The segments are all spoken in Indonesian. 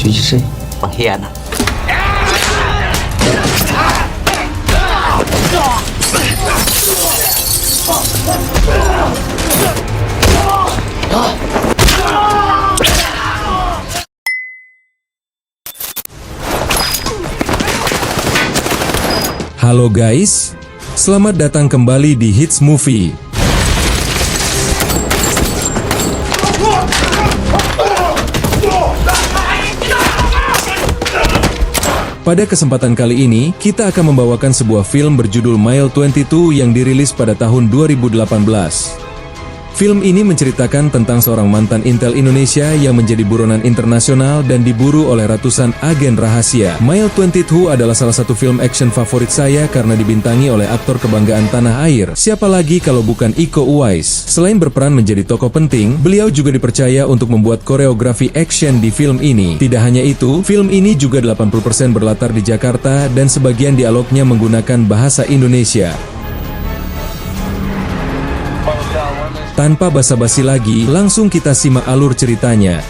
Justisi pengkhianat. Halo guys, selamat datang kembali di Hits Movie. Pada kesempatan kali ini, kita akan membawakan sebuah film berjudul Mile 22 yang dirilis pada tahun 2018. Film ini menceritakan tentang seorang mantan Intel Indonesia yang menjadi buronan internasional dan diburu oleh ratusan agen rahasia. Mile 22 adalah salah satu film action favorit saya karena dibintangi oleh aktor kebanggaan tanah air. Siapa lagi kalau bukan Iko Uwais? Selain berperan menjadi tokoh penting, beliau juga dipercaya untuk membuat koreografi action di film ini. Tidak hanya itu, film ini juga 80% berlatar di Jakarta dan sebagian dialognya menggunakan bahasa Indonesia. Tanpa basa-basi lagi, langsung kita simak alur ceritanya.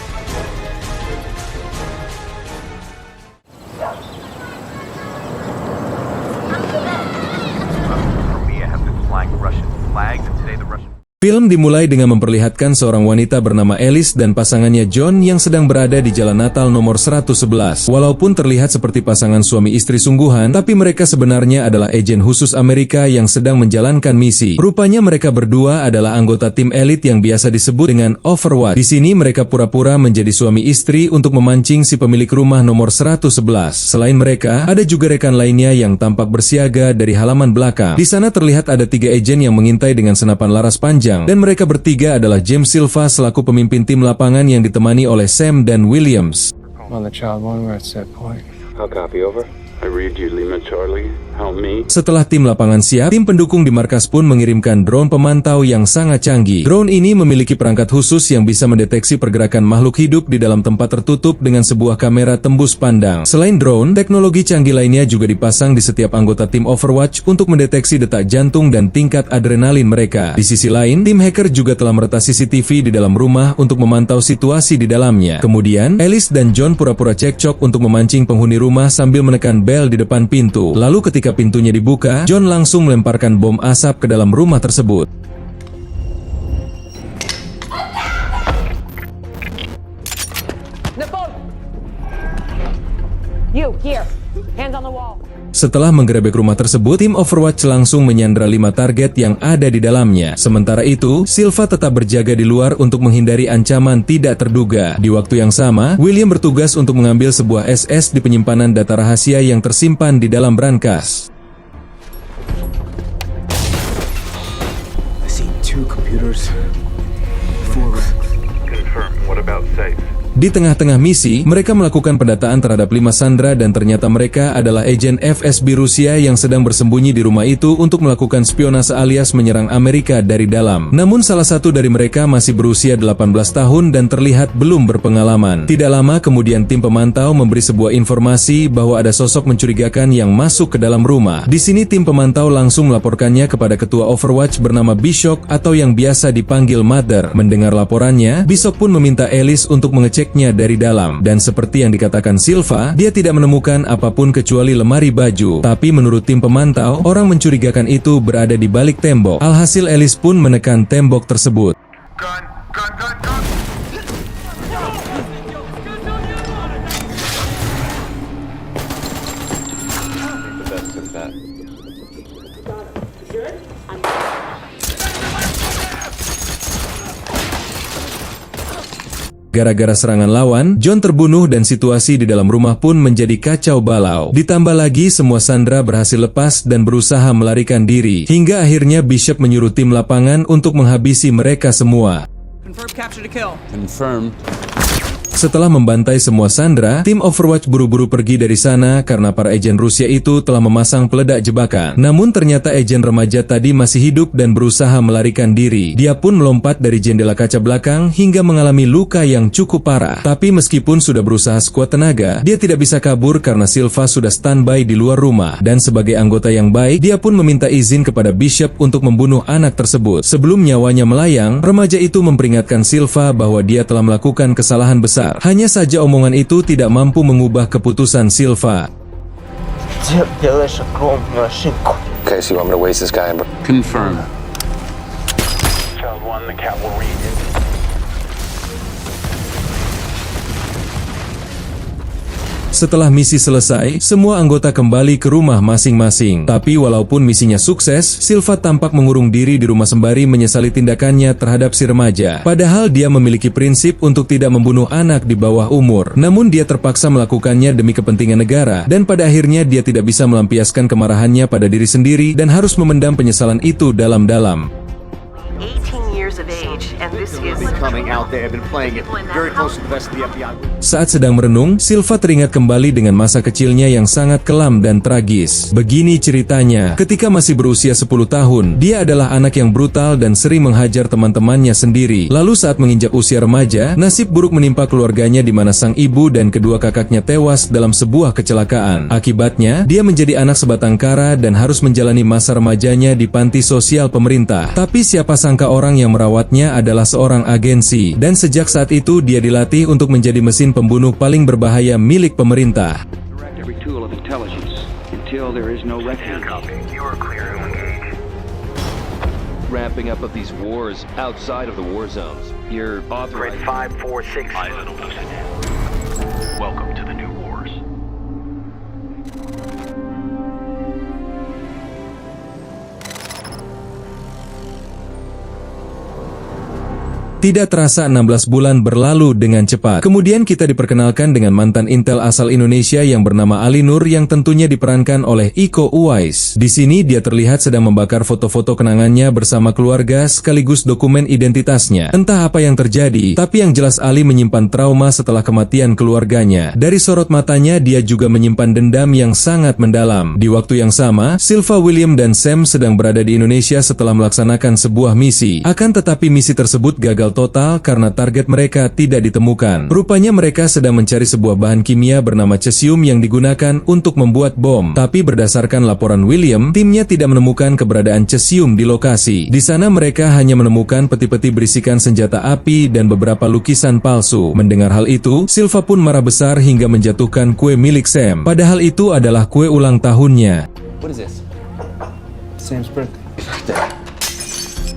Film dimulai dengan memperlihatkan seorang wanita bernama Alice dan pasangannya John yang sedang berada di Jalan Natal nomor 111. Walaupun terlihat seperti pasangan suami istri sungguhan, tapi mereka sebenarnya adalah agen khusus Amerika yang sedang menjalankan misi. Rupanya mereka berdua adalah anggota tim elit yang biasa disebut dengan Overwatch. Di sini mereka pura-pura menjadi suami istri untuk memancing si pemilik rumah nomor 111. Selain mereka, ada juga rekan lainnya yang tampak bersiaga dari halaman belakang. Di sana terlihat ada 3 agen yang mengintai dengan senapan laras panjang. Dan mereka bertiga adalah James Silva selaku pemimpin tim lapangan yang ditemani oleh Sam dan Williams. On the child one, we're at set point. I'll copy over. I read you, Lima Charlie. Help me. Setelah tim lapangan siap, tim pendukung di markas pun mengirimkan drone pemantau yang sangat canggih. Drone ini memiliki perangkat khusus yang bisa mendeteksi pergerakan makhluk hidup di dalam tempat tertutup dengan sebuah kamera tembus pandang. Selain drone, teknologi canggih lainnya juga dipasang di setiap anggota tim Overwatch untuk mendeteksi detak jantung dan tingkat adrenalin mereka. Di sisi lain, tim hacker juga telah meretas CCTV di dalam rumah untuk memantau situasi di dalamnya. Kemudian, Alice dan John pura-pura cekcok untuk memancing penghuni rumah sambil menekan bel di depan pintu. Lalu ketika pintunya dibuka, John langsung melemparkan bom asap ke dalam rumah tersebut. You, here. Hands on the wall. Setelah menggerebek rumah tersebut, tim Overwatch langsung menyandra 5 target yang ada di dalamnya. Sementara itu, Silva tetap berjaga di luar untuk menghindari ancaman tidak terduga. Di waktu yang sama, William bertugas untuk mengambil sebuah SS di penyimpanan data rahasia yang tersimpan di dalam brankas. I see 2 computers. 4 racks. Confirm. What about safe? Di tengah-tengah misi, mereka melakukan pendataan terhadap 5 sandera dan ternyata mereka adalah agen FSB Rusia yang sedang bersembunyi di rumah itu untuk melakukan spionase alias menyerang Amerika dari dalam. Namun salah satu dari mereka masih berusia 18 tahun dan terlihat belum berpengalaman. Tidak lama kemudian tim pemantau memberi sebuah informasi bahwa ada sosok mencurigakan yang masuk ke dalam rumah. Di sini tim pemantau langsung melaporkannya kepada ketua Overwatch bernama Bishop atau yang biasa dipanggil Mother. Mendengar laporannya, Bishop pun meminta Alice untuk mengecek dari dalam, dan seperti yang dikatakan Silva, dia tidak menemukan apapun kecuali lemari baju. Tapi menurut tim pemantau, orang mencurigakan itu berada di balik tembok. Alhasil Alice pun menekan tembok tersebut. Gun, gun, gun, gun. Gara-gara serangan lawan, John terbunuh dan situasi di dalam rumah pun menjadi kacau balau. Ditambah lagi semua sandera berhasil lepas dan berusaha melarikan diri. Hingga akhirnya Bishop menyuruh tim lapangan untuk menghabisi mereka semua. Confirm capture to kill. Confirmed. Setelah membantai semua sandera, tim Overwatch buru-buru pergi dari sana karena para agen Rusia itu telah memasang peledak jebakan. Namun ternyata agen remaja tadi masih hidup dan berusaha melarikan diri. Dia pun melompat dari jendela kaca belakang hingga mengalami luka yang cukup parah. Tapi meskipun sudah berusaha sekuat tenaga, dia tidak bisa kabur karena Silva sudah standby di luar rumah. Dan sebagai anggota yang baik, dia pun meminta izin kepada Bishop untuk membunuh anak tersebut. Sebelum nyawanya melayang, remaja itu memperingatkan Silva bahwa dia telah melakukan kesalahan besar. besar. Hanya saja omongan itu tidak mampu mengubah keputusan Silva. Okay, so you want me to waste this guy? Confirm. Child 1, the cavalry is... Setelah misi selesai, semua anggota kembali ke rumah masing-masing. Tapi walaupun misinya sukses, Silva tampak mengurung diri di rumah sembari menyesali tindakannya terhadap si remaja. Padahal dia memiliki prinsip untuk tidak membunuh anak di bawah umur. Namun dia terpaksa melakukannya demi kepentingan negara, dan pada akhirnya dia tidak bisa melampiaskan kemarahannya pada diri sendiri dan harus memendam penyesalan itu dalam-dalam. 18 years of age, and this is coming out. They have been playing it very close to the rest of the FBI. Saat sedang merenung, Silva teringat kembali dengan masa kecilnya yang sangat kelam dan tragis. Begini ceritanya, ketika masih berusia 10 tahun, dia adalah anak yang brutal dan sering menghajar teman-temannya sendiri. Lalu saat menginjak usia remaja, nasib buruk menimpa keluarganya di mana sang ibu dan kedua kakaknya tewas dalam sebuah kecelakaan. Akibatnya, dia menjadi anak sebatang kara dan harus menjalani masa remajanya di panti sosial pemerintah. Tapi siapa sangka orang yang merawatnya adalah seorang agensi, dan sejak saat itu dia dilatih untuk menjadi mesin pembunuh paling berbahaya milik pemerintah. Direct every tool of intelligence until there is no refuge. You are clear to engage. Ramping up of these wars outside of the war zones. You're authorized. 546. Welcome to the new wars. Tidak terasa 16 bulan berlalu dengan cepat. Kemudian kita diperkenalkan dengan mantan Intel asal Indonesia yang bernama Ali Nur yang tentunya diperankan oleh Iko Uwais. Di sini dia terlihat sedang membakar foto-foto kenangannya bersama keluarga sekaligus dokumen identitasnya. Entah apa yang terjadi, tapi yang jelas Ali menyimpan trauma setelah kematian keluarganya. Dari sorot matanya dia juga menyimpan dendam yang sangat mendalam. Di waktu yang sama, Silva, William, dan Sam sedang berada di Indonesia setelah melaksanakan sebuah misi. Akan tetapi misi tersebut gagal total karena target mereka tidak ditemukan. Rupanya mereka sedang mencari sebuah bahan kimia bernama cesium yang digunakan untuk membuat bom. Tapi berdasarkan laporan William, timnya tidak menemukan keberadaan cesium di lokasi. Di sana mereka hanya menemukan peti-peti berisikan senjata api dan beberapa lukisan palsu. Mendengar hal itu, Silva pun marah besar hingga menjatuhkan kue milik Sam. Padahal itu adalah kue ulang tahunnya. What is this? Sam's birthday.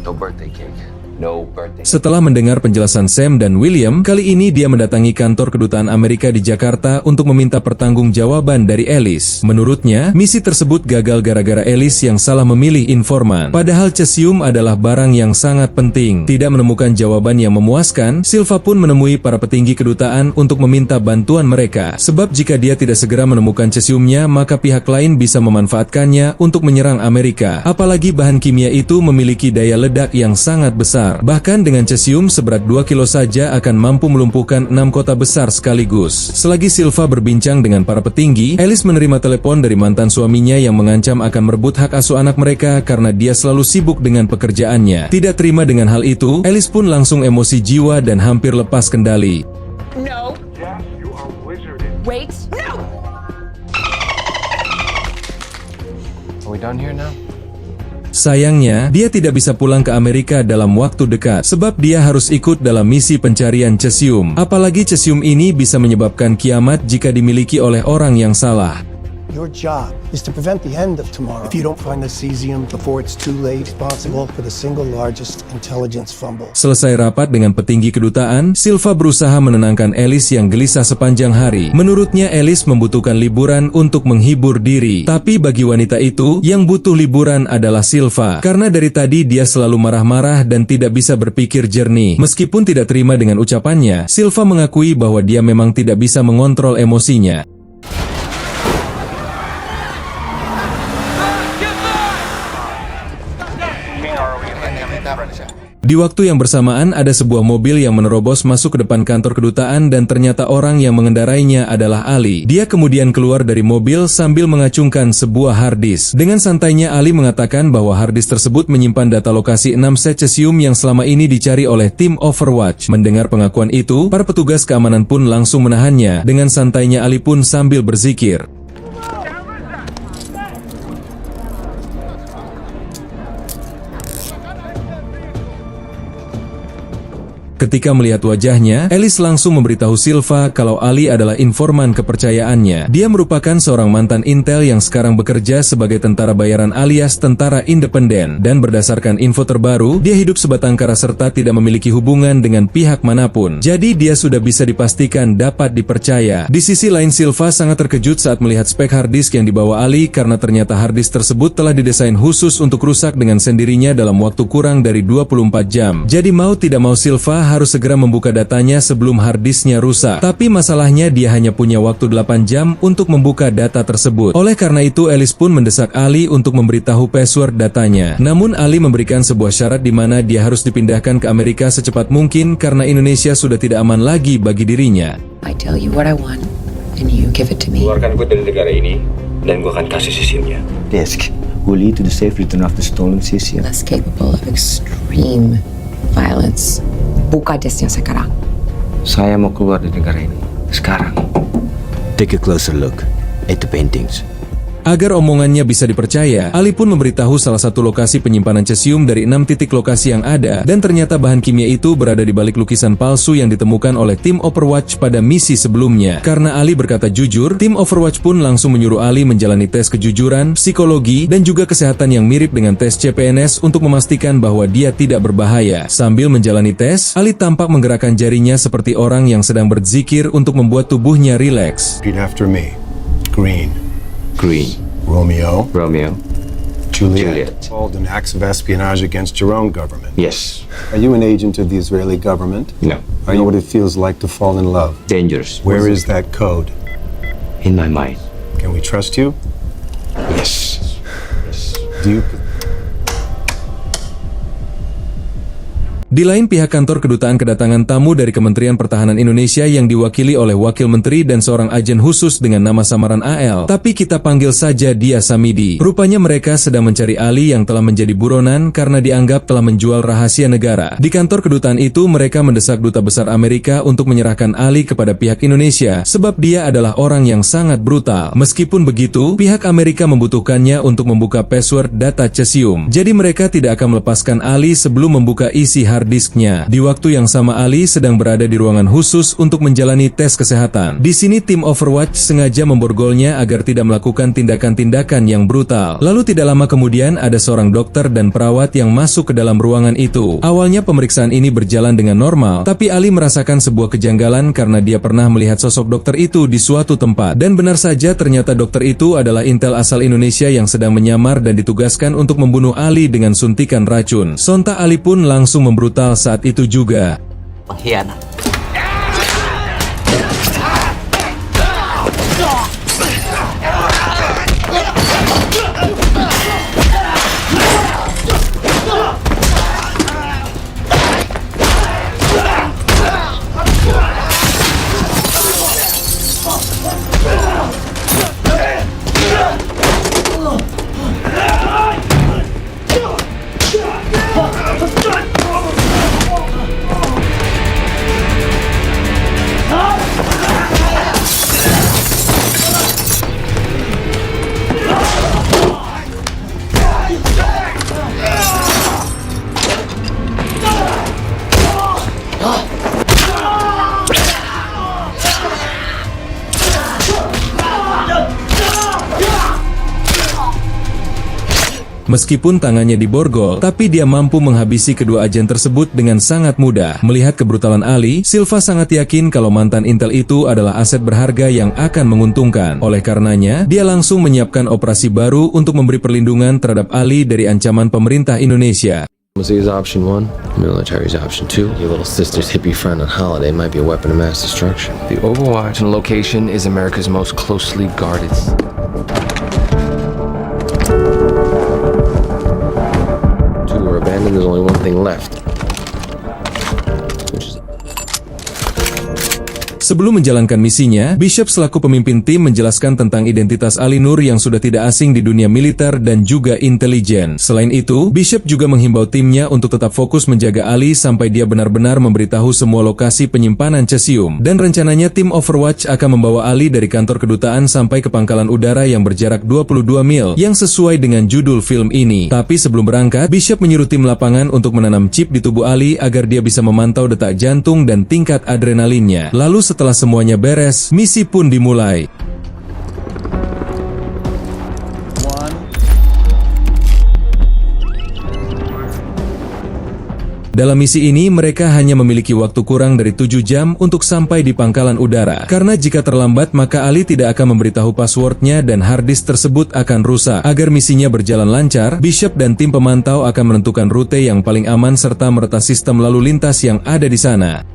No birthday cake. No birthday. Setelah mendengar penjelasan Sam dan William, kali ini dia mendatangi kantor kedutaan Amerika di Jakarta untuk meminta pertanggungjawaban dari Alice. Menurutnya, misi tersebut gagal gara-gara Alice yang salah memilih informan. Padahal cesium adalah barang yang sangat penting. Tidak menemukan jawaban yang memuaskan, Silva pun menemui para petinggi kedutaan untuk meminta bantuan mereka. Sebab jika dia tidak segera menemukan cesiumnya, maka pihak lain bisa memanfaatkannya untuk menyerang Amerika. Apalagi bahan kimia itu memiliki daya ledak yang sangat besar. Bahkan dengan cesium seberat 2 kilo saja akan mampu melumpuhkan 6 kota besar sekaligus. Selagi Silva berbincang dengan para petinggi, Alice menerima telepon dari mantan suaminya yang mengancam akan merebut hak asuh anak mereka karena dia selalu sibuk dengan pekerjaannya. Tidak terima dengan hal itu, Alice pun langsung emosi jiwa dan hampir lepas kendali. No. Jack, you are wizarded. Wait. No. Are we done here now? Sayangnya, dia tidak bisa pulang ke Amerika dalam waktu dekat, sebab dia harus ikut dalam misi pencarian cesium. Apalagi cesium ini bisa menyebabkan kiamat jika dimiliki oleh orang yang salah. Your job is to prevent the end of tomorrow. If you don't find the cesium before it's too late, responsible for the single largest intelligence fumble. Selesai rapat dengan petinggi kedutaan, Silva berusaha menenangkan Alice yang gelisah sepanjang hari. Menurutnya Alice membutuhkan liburan untuk menghibur diri. Tapi bagi wanita itu, yang butuh liburan adalah Silva. Karena dari tadi dia selalu marah-marah dan tidak bisa berpikir jernih. Meskipun tidak terima dengan ucapannya, Silva mengakui bahwa dia memang tidak bisa mengontrol emosinya. Di waktu yang bersamaan ada sebuah mobil yang menerobos masuk ke depan kantor kedutaan dan ternyata orang yang mengendarainya adalah Ali. Dia kemudian keluar dari mobil sambil mengacungkan sebuah harddisk. Dengan santainya Ali mengatakan bahwa harddisk tersebut menyimpan data lokasi 6 set cesium yang selama ini dicari oleh tim Overwatch. Mendengar pengakuan itu, para petugas keamanan pun langsung menahannya. Dengan santainya Ali pun sambil berzikir. Ketika melihat wajahnya, Alice langsung memberitahu Silva kalau Ali adalah informan kepercayaannya. Dia merupakan seorang mantan intel yang sekarang bekerja sebagai tentara bayaran alias tentara independen. Dan berdasarkan info terbaru, dia hidup sebatang kara serta tidak memiliki hubungan dengan pihak manapun. Jadi dia sudah bisa dipastikan dapat dipercaya. Di sisi lain, Silva sangat terkejut saat melihat spek harddisk yang dibawa Ali karena ternyata harddisk tersebut telah didesain khusus untuk rusak dengan sendirinya dalam waktu kurang dari 24 jam. Jadi mau tidak mau Silva harus segera membuka datanya sebelum harddisknya rusak. Tapi masalahnya dia hanya punya waktu 8 jam untuk membuka data tersebut. Oleh karena itu, Alice pun mendesak Ali untuk memberitahu password datanya. Namun Ali memberikan sebuah syarat di mana dia harus dipindahkan ke Amerika secepat mungkin karena Indonesia sudah tidak aman lagi bagi dirinya. I tell you what I want and you give it to me. Keluarkan gue dari negara ini dan gue akan kasih cesiumnya. Disk will lead to the safe return of the stolen cesium. Less capable of extreme violence. Buka disknya sekarang. Saya mau keluar dari negara ini sekarang. Take a closer look at the paintings. Agar omongannya bisa dipercaya, Ali pun memberitahu salah satu lokasi penyimpanan cesium dari 6 titik lokasi yang ada, dan ternyata bahan kimia itu berada di balik lukisan palsu yang ditemukan oleh tim Overwatch pada misi sebelumnya. Karena Ali berkata jujur, tim Overwatch pun langsung menyuruh Ali menjalani tes kejujuran, psikologi, dan juga kesehatan yang mirip dengan tes CPNS untuk memastikan bahwa dia tidak berbahaya. Sambil menjalani tes, Ali tampak menggerakkan jarinya seperti orang yang sedang berzikir untuk membuat tubuhnya rileks. Repeat after me. Green. Green. Romeo. Romeo. Juliet. Involved in acts of espionage against your own government. Yes. Are you an agent of the Israeli government? No. I know what it feels like to fall in love. Dangerous. Where is that code? In my mind. Can we trust you? Yes. Do you... Di lain pihak, kantor kedutaan kedatangan tamu dari Kementerian Pertahanan Indonesia yang diwakili oleh Wakil Menteri dan seorang agen khusus dengan nama samaran AL. Tapi kita panggil saja dia Samidi. Rupanya mereka sedang mencari Ali yang telah menjadi buronan karena dianggap telah menjual rahasia negara. Di kantor kedutaan itu, mereka mendesak Duta Besar Amerika untuk menyerahkan Ali kepada pihak Indonesia sebab dia adalah orang yang sangat brutal. Meskipun begitu, pihak Amerika membutuhkannya untuk membuka password data cesium. Jadi mereka tidak akan melepaskan Ali sebelum membuka isi harddisknya. Di waktu yang sama, Ali sedang berada di ruangan khusus untuk menjalani tes kesehatan. Di sini tim Overwatch sengaja memborgolnya agar tidak melakukan tindakan-tindakan yang brutal. Lalu tidak lama kemudian ada seorang dokter dan perawat yang masuk ke dalam ruangan itu. Awalnya pemeriksaan ini berjalan dengan normal, tapi Ali merasakan sebuah kejanggalan karena dia pernah melihat sosok dokter itu di suatu tempat. Dan benar saja, ternyata dokter itu adalah intel asal Indonesia yang sedang menyamar dan ditugaskan untuk membunuh Ali dengan suntikan racun. Sontak Ali pun langsung membrutal saat itu juga. Pengkhianat. Meskipun tangannya diborgol, tapi dia mampu menghabisi kedua agen tersebut dengan sangat mudah. Melihat kebrutalan Ali, Silva sangat yakin kalau mantan intel itu adalah aset berharga yang akan menguntungkan. Oleh karenanya, dia langsung menyiapkan operasi baru untuk memberi perlindungan terhadap Ali dari ancaman pemerintah Indonesia. Diplomacy is option 1, military is option 2. Your little sister's hippie friend on holiday might be a weapon of mass destruction. The Overwatch location is America's most closely guarded. Two were abandoned, there's only one thing left. Sebelum menjalankan misinya, Bishop selaku pemimpin tim menjelaskan tentang identitas Ali Nur yang sudah tidak asing di dunia militer dan juga intelijen. Selain itu, Bishop juga menghimbau timnya untuk tetap fokus menjaga Ali sampai dia benar-benar memberitahu semua lokasi penyimpanan cesium. Dan rencananya tim Overwatch akan membawa Ali dari kantor kedutaan sampai ke pangkalan udara yang berjarak 22 mil, yang sesuai dengan judul film ini. Tapi sebelum berangkat, Bishop menyuruh tim lapangan untuk menanam chip di tubuh Ali agar dia bisa memantau detak jantung dan tingkat adrenalinnya. Lalu setelah semuanya beres, misi pun dimulai. Dalam misi ini, mereka hanya memiliki waktu kurang dari 7 jam untuk sampai di pangkalan udara. Karena jika terlambat, maka Ali tidak akan memberitahu passwordnya dan harddisk tersebut akan rusak. Agar misinya berjalan lancar, Bishop dan tim pemantau akan menentukan rute yang paling aman serta meretas sistem lalu lintas yang ada di sana.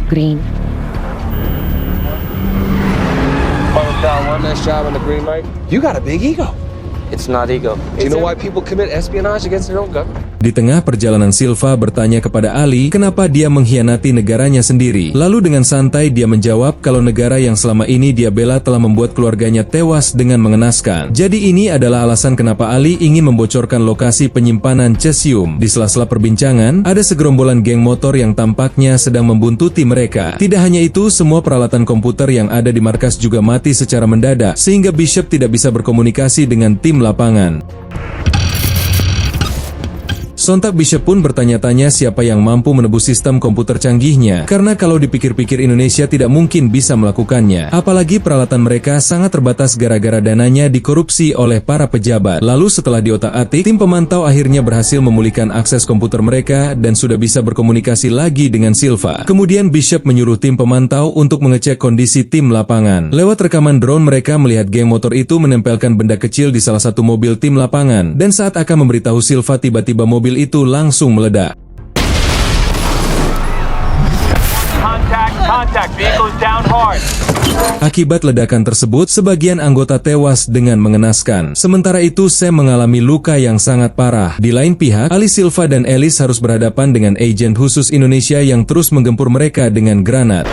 Green. Nice job on the green light. You got a big ego. It's not ego. Do you know why people commit espionage against their own government? Di tengah perjalanan, Silva bertanya kepada Ali kenapa dia mengkhianati negaranya sendiri. Lalu dengan santai dia menjawab kalau negara yang selama ini dia bela telah membuat keluarganya tewas dengan mengenaskan. Jadi ini adalah alasan kenapa Ali ingin membocorkan lokasi penyimpanan cesium. Di sela-sela perbincangan, ada segerombolan geng motor yang tampaknya sedang membuntuti mereka. Tidak hanya itu, semua peralatan komputer yang ada di markas juga mati secara mendadak, sehingga Bishop tidak bisa berkomunikasi dengan tim lapangan. Sontak Bishop pun bertanya-tanya siapa yang mampu menebus sistem komputer canggihnya, karena kalau dipikir-pikir Indonesia tidak mungkin bisa melakukannya. Apalagi peralatan mereka sangat terbatas gara-gara dananya dikorupsi oleh para pejabat. Lalu setelah diotak-atik, tim pemantau akhirnya berhasil memulihkan akses komputer mereka dan sudah bisa berkomunikasi lagi dengan Silva. Kemudian Bishop menyuruh tim pemantau untuk mengecek kondisi tim lapangan. Lewat rekaman drone mereka melihat geng motor itu menempelkan benda kecil di salah satu mobil tim lapangan, dan saat akan memberitahu Silva, tiba-tiba mobil itu langsung meledak. Akibat ledakan tersebut, sebagian anggota tewas dengan mengenaskan. Sementara itu, Sam mengalami luka yang sangat parah. Di lain pihak, Ali Silva dan Alice harus berhadapan dengan agen khusus Indonesia yang terus menggempur mereka dengan granat.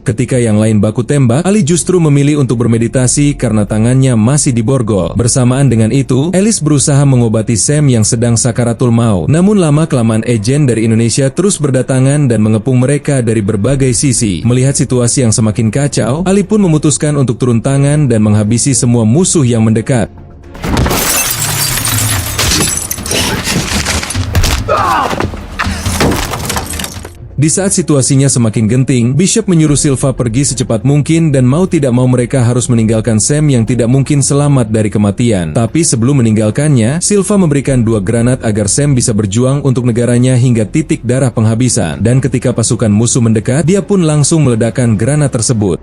Ketika yang lain baku tembak, Ali justru memilih untuk bermeditasi karena tangannya masih diborgol. Bersamaan dengan itu, Alice berusaha mengobati Sam yang sedang sakaratul maut. Namun lama-kelamaan agen dari Indonesia terus berdatangan dan mengepung mereka dari berbagai sisi. Melihat situasi yang semakin kacau, Ali pun memutuskan untuk turun tangan dan menghabisi semua musuh yang mendekat. Di saat situasinya semakin genting, Bishop menyuruh Silva pergi secepat mungkin dan mau tidak mau mereka harus meninggalkan Sam yang tidak mungkin selamat dari kematian. Tapi sebelum meninggalkannya, Silva memberikan 2 granat agar Sam bisa berjuang untuk negaranya hingga titik darah penghabisan. Dan ketika pasukan musuh mendekat, dia pun langsung meledakkan granat tersebut.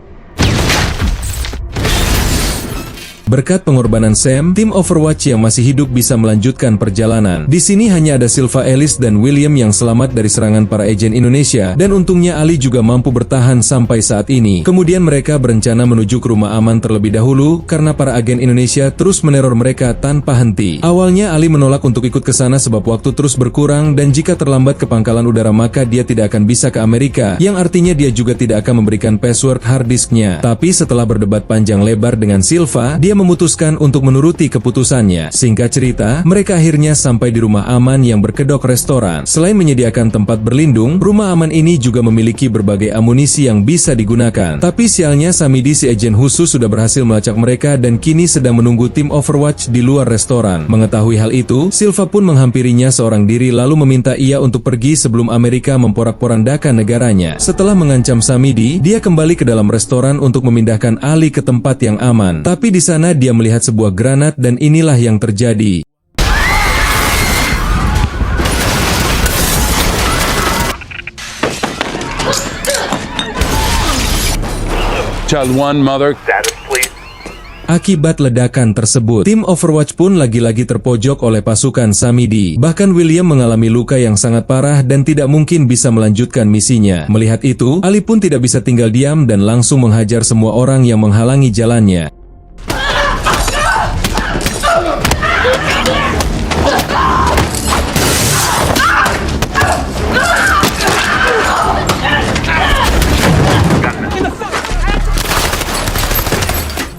Berkat pengorbanan Sam, tim Overwatch yang masih hidup bisa melanjutkan perjalanan. Di sini hanya ada Silva, Alice, dan William yang selamat dari serangan para agen Indonesia, dan untungnya Ali juga mampu bertahan sampai saat ini. Kemudian mereka berencana menuju ke rumah aman terlebih dahulu, karena para agen Indonesia terus meneror mereka tanpa henti. Awalnya Ali menolak untuk ikut ke sana sebab waktu terus berkurang, dan jika terlambat ke pangkalan udara maka dia tidak akan bisa ke Amerika, yang artinya dia juga tidak akan memberikan password harddisknya. Tapi setelah berdebat panjang lebar dengan Silva, dia memutuskan untuk menuruti keputusannya. Singkat cerita, mereka akhirnya sampai di rumah aman yang berkedok restoran. Selain menyediakan tempat berlindung, rumah aman ini juga memiliki berbagai amunisi yang bisa digunakan. Tapi sialnya Samidi, si agen khusus, sudah berhasil melacak mereka dan kini sedang menunggu tim Overwatch di luar restoran. Mengetahui hal itu, Silva pun menghampirinya seorang diri lalu meminta ia untuk pergi sebelum Amerika memporak-porandakan negaranya. Setelah mengancam Samidi, dia kembali ke dalam restoran untuk memindahkan Ali ke tempat yang aman. Tapi di sana dia melihat sebuah granat dan inilah yang terjadi. Child 1, mother. Status, please. Akibat ledakan tersebut, tim Overwatch pun lagi-lagi terpojok oleh pasukan Samidi. Bahkan William mengalami luka yang sangat parah dan tidak mungkin bisa melanjutkan misinya. Melihat itu, Ali pun tidak bisa tinggal diam dan langsung menghajar semua orang yang menghalangi jalannya.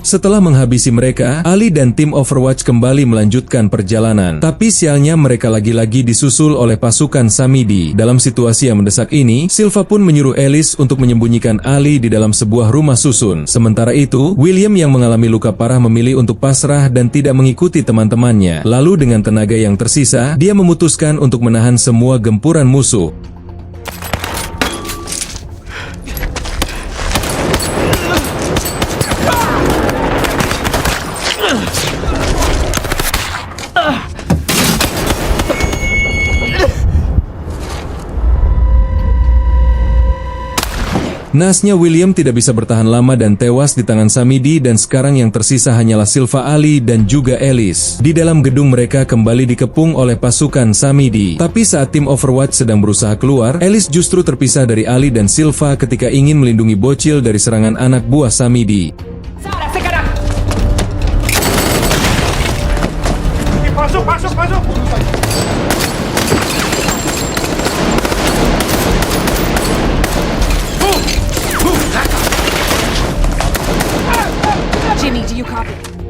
Setelah menghabisi mereka, Ali dan tim Overwatch kembali melanjutkan perjalanan. Tapi sialnya mereka lagi-lagi disusul oleh pasukan Samidi. Dalam situasi yang mendesak ini, Silva pun menyuruh Alice untuk menyembunyikan Ali di dalam sebuah rumah susun. Sementara itu, William yang mengalami luka parah memilih untuk pasrah dan tidak mengikuti teman-temannya. Lalu dengan tenaga yang tersisa, dia memutuskan untuk menahan semua gempuran musuh. Nasnya William tidak bisa bertahan lama dan tewas di tangan Samidi dan sekarang yang tersisa hanyalah Silva, Ali dan juga Alice. Di dalam gedung mereka kembali dikepung oleh pasukan Samidi. Tapi saat tim Overwatch sedang berusaha keluar, Alice justru terpisah dari Ali dan Silva ketika ingin melindungi bocil dari serangan anak buah Samidi. Masuk!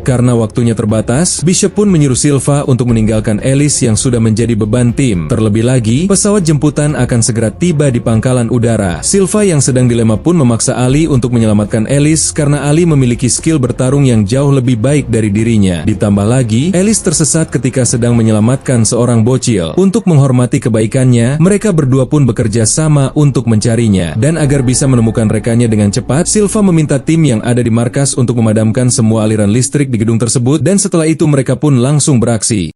Karena waktunya terbatas, Bishop pun menyuruh Silva untuk meninggalkan Alice yang sudah menjadi beban tim. Terlebih lagi, pesawat jemputan akan segera tiba di pangkalan udara. Silva yang sedang dilema pun memaksa Ali untuk menyelamatkan Alice karena Ali memiliki skill bertarung yang jauh lebih baik dari dirinya. Ditambah lagi, Alice tersesat ketika sedang menyelamatkan seorang bocil. Untuk menghormati kebaikannya, mereka berdua pun bekerja sama untuk mencarinya. Dan agar bisa menemukan rekannya dengan cepat, Silva meminta tim yang ada di markas untuk memadamkan semua aliran listrik di gedung tersebut dan setelah itu mereka pun langsung beraksi.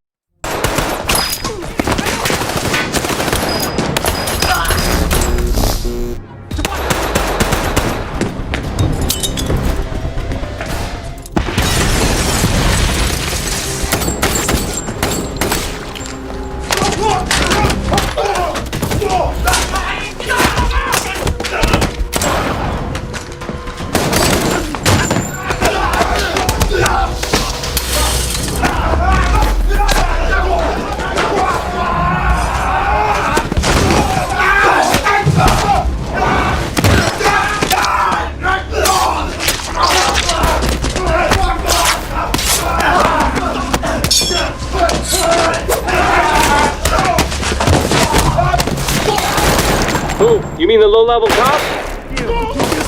You mean the low-level cop?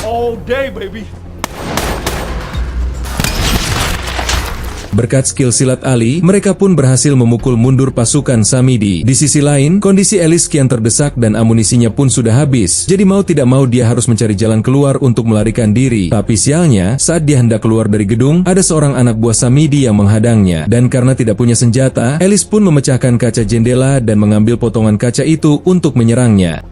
All day, baby. Berkat skill silat Ali, mereka pun berhasil memukul mundur pasukan Samidi. Di sisi lain, kondisi Alice kian terdesak dan amunisinya pun sudah habis. Jadi mau tidak mau dia harus mencari jalan keluar untuk melarikan diri. Tapi sialnya, saat dia hendak keluar dari gedung, ada seorang anak buah Samidi yang menghadangnya. Dan karena tidak punya senjata, Alice pun memecahkan kaca jendela dan mengambil potongan kaca itu untuk menyerangnya.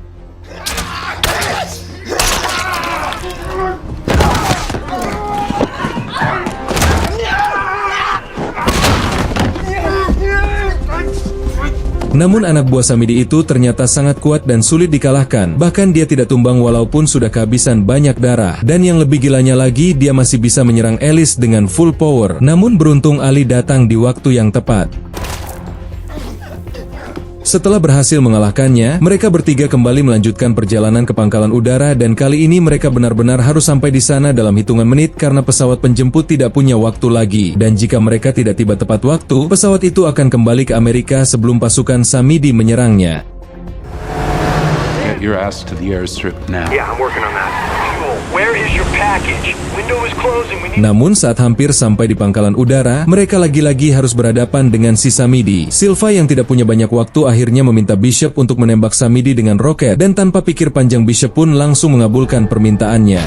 Namun anak buah Samidi itu ternyata sangat kuat dan sulit dikalahkan. Bahkan dia tidak tumbang walaupun sudah kehabisan banyak darah. Dan yang lebih gilanya lagi, dia masih bisa menyerang Alice dengan full power. Namun beruntung Ali datang di waktu yang tepat. Setelah berhasil mengalahkannya, mereka bertiga kembali melanjutkan perjalanan ke pangkalan udara dan kali ini mereka benar-benar harus sampai di sana dalam hitungan menit karena pesawat penjemput tidak punya waktu lagi. Dan jika mereka tidak tiba tepat waktu, pesawat itu akan kembali ke Amerika sebelum pasukan Samidi menyerangnya. Get your ass to the airstrip now. Yeah, I'm working on that. Where is your package? Window is closing. We need... Namun saat hampir sampai di pangkalan udara, mereka lagi-lagi harus berhadapan dengan si Samidi. Silva yang tidak punya banyak waktu akhirnya meminta Bishop untuk menembak Samidi dengan roket dan tanpa pikir panjang Bishop pun langsung mengabulkan permintaannya.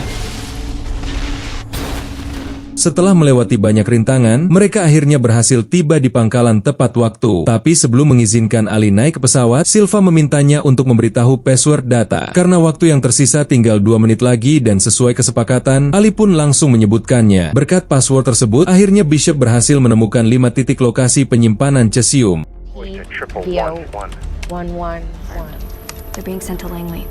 Setelah melewati banyak rintangan, mereka akhirnya berhasil tiba di pangkalan tepat waktu. Tapi sebelum mengizinkan Ali naik ke pesawat, Silva memintanya untuk memberitahu password data. Karena waktu yang tersisa tinggal 2 menit lagi dan sesuai kesepakatan, Ali pun langsung menyebutkannya. Berkat password tersebut, akhirnya Bishop berhasil menemukan 5 titik lokasi penyimpanan cesium. They're being sent to Langley.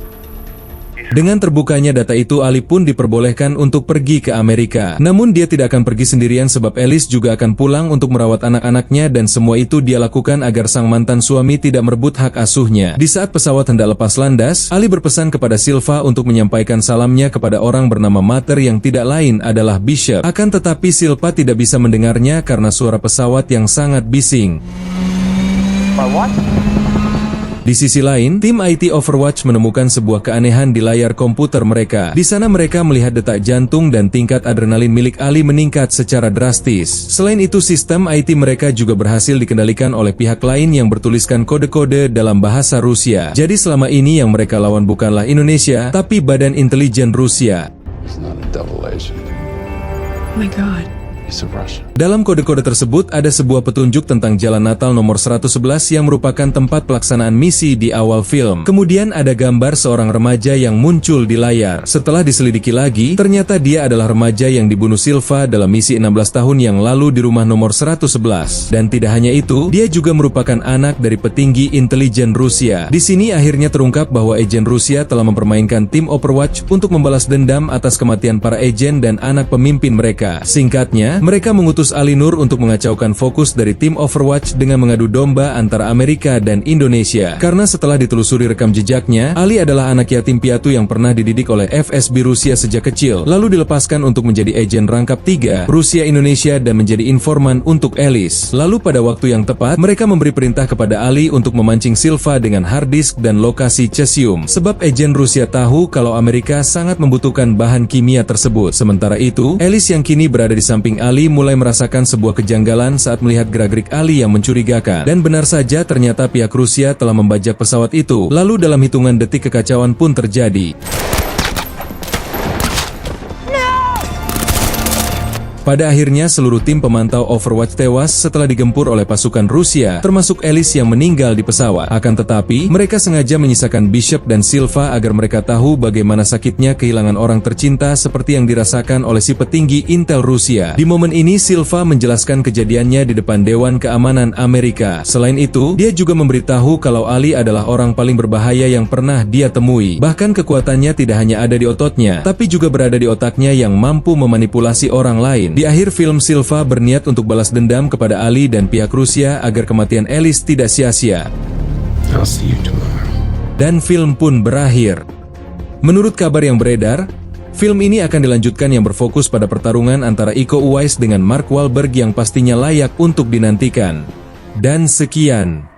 Dengan terbukanya data itu, Ali pun diperbolehkan untuk pergi ke Amerika. Namun dia tidak akan pergi sendirian sebab Alice juga akan pulang untuk merawat anak-anaknya dan semua itu dia lakukan agar sang mantan suami tidak merebut hak asuhnya. Di saat pesawat hendak lepas landas, Ali berpesan kepada Silva untuk menyampaikan salamnya kepada orang bernama Mater yang tidak lain adalah Bishop. Akan tetapi Silva tidak bisa mendengarnya karena suara pesawat yang sangat bising. Di sisi lain, tim IT Overwatch menemukan sebuah keanehan di layar komputer mereka. Di sana mereka melihat detak jantung dan tingkat adrenalin milik Ali meningkat secara drastis. Selain itu, sistem IT mereka juga berhasil dikendalikan oleh pihak lain yang bertuliskan kode-kode dalam bahasa Rusia. Jadi selama ini yang mereka lawan bukanlah Indonesia, tapi Badan Intelijen Rusia. He's not a double agent. Oh my God. He's a Russian. Dalam kode-kode tersebut ada sebuah petunjuk tentang Jalan Natal nomor 111 yang merupakan tempat pelaksanaan misi di awal film. Kemudian ada gambar seorang remaja yang muncul di layar. Setelah diselidiki lagi, ternyata dia adalah remaja yang dibunuh Silva dalam misi 16 tahun yang lalu di rumah nomor 111. Dan tidak hanya itu, dia juga merupakan anak dari petinggi intelijen Rusia. Di sini akhirnya terungkap bahwa agen Rusia telah mempermainkan tim Overwatch untuk membalas dendam atas kematian para agen dan anak pemimpin mereka. Singkatnya, mereka mengutus Ali Nur untuk mengacaukan fokus dari tim Overwatch dengan mengadu domba antara Amerika dan Indonesia. Karena setelah ditelusuri rekam jejaknya, Ali adalah anak yatim piatu yang pernah dididik oleh FSB Rusia sejak kecil, lalu dilepaskan untuk menjadi agen rangkap 3 Rusia Indonesia dan menjadi informan untuk Alice. Lalu pada waktu yang tepat, mereka memberi perintah kepada Ali untuk memancing Silva dengan hard disk dan lokasi cesium. Sebab agen Rusia tahu kalau Amerika sangat membutuhkan bahan kimia tersebut. Sementara itu, Alice yang kini berada di samping Ali mulai merasakan sebuah kejanggalan saat melihat gerak-gerik Ali yang mencurigakan. Dan benar saja ternyata pihak Rusia telah membajak pesawat itu. Lalu dalam hitungan detik kekacauan pun terjadi. Pada akhirnya seluruh tim pemantau Overwatch tewas setelah digempur oleh pasukan Rusia, termasuk Alice yang meninggal di pesawat. Akan tetapi, mereka sengaja menyisakan Bishop dan Silva agar mereka tahu bagaimana sakitnya kehilangan orang tercinta seperti yang dirasakan oleh si petinggi Intel Rusia. Di momen ini, Silva menjelaskan kejadiannya di depan Dewan Keamanan Amerika. Selain itu, dia juga memberitahu kalau Ali adalah orang paling berbahaya yang pernah dia temui. Bahkan kekuatannya tidak hanya ada di ototnya, tapi juga berada di otaknya yang mampu memanipulasi orang lain. Di akhir film, Silva berniat untuk balas dendam kepada Ali dan pihak Rusia agar kematian Alice tidak sia-sia. I'll see you tomorrow. Dan film pun berakhir. Menurut kabar yang beredar, film ini akan dilanjutkan yang berfokus pada pertarungan antara Iko Uwais dengan Mark Wahlberg yang pastinya layak untuk dinantikan. Dan sekian.